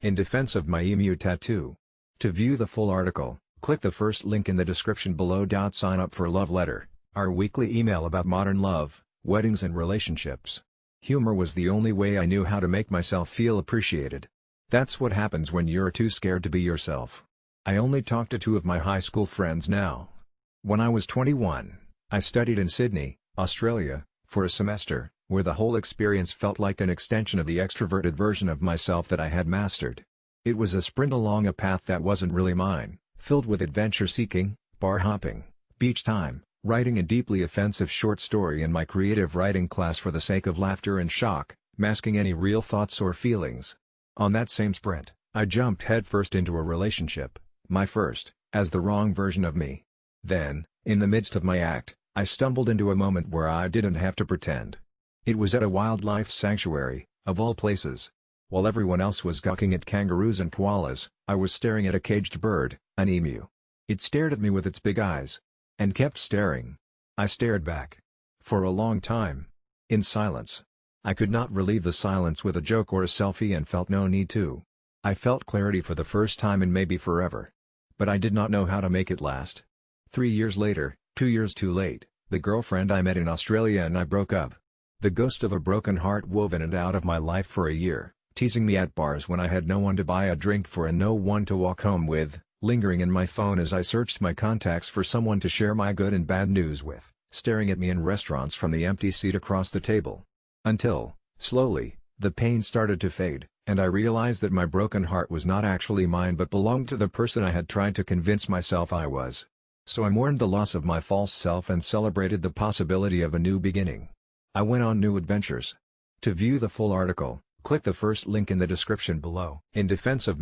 in defense of my emu tattoo. To view the full article, click the first link in the description below. Sign up for Love Letter, our weekly email about modern love, weddings and relationships. Humor was the only way I knew how to make myself feel appreciated. That's what happens when you're too scared to be yourself. I only talk to 2 of my high school friends now. When I was 21, I studied in Sydney, Australia, for a semester, where the whole experience felt like an extension of the extroverted version of myself that I had mastered. It was a sprint along a path that wasn't really mine, filled with adventure-seeking, bar hopping, beach time, writing a deeply offensive short story in my creative writing class for the sake of laughter and shock, masking any real thoughts or feelings. On that same sprint, I jumped headfirst into a relationship, my first, as the wrong version of me. Then, in the midst of my act, I stumbled into a moment where I didn't have to pretend. It was at a wildlife sanctuary, of all places. While everyone else was gawking at kangaroos and koalas, I was staring at a caged bird, an emu. It stared at me with its big eyes. And kept staring. I stared back. For a long time. In silence. I could not relieve the silence with a joke or a selfie and felt no need to. I felt clarity for the first time in maybe forever. But I did not know how to make it last. 3 years later, 2 years too late, the girlfriend I met in Australia and I broke up. The ghost of a broken heart wove in and out of my life for a year, teasing me at bars when I had no one to buy a drink for and no one to walk home with, lingering in my phone as I searched my contacts for someone to share my good and bad news with, staring at me in restaurants from the empty seat across the table. Until, slowly, the pain started to fade, and I realized that my broken heart was not actually mine but belonged to the person I had tried to convince myself I was. So I mourned the loss of my false self and celebrated the possibility of a new beginning. I went on new adventures. To view the full article, click the first link in the description below. In defense of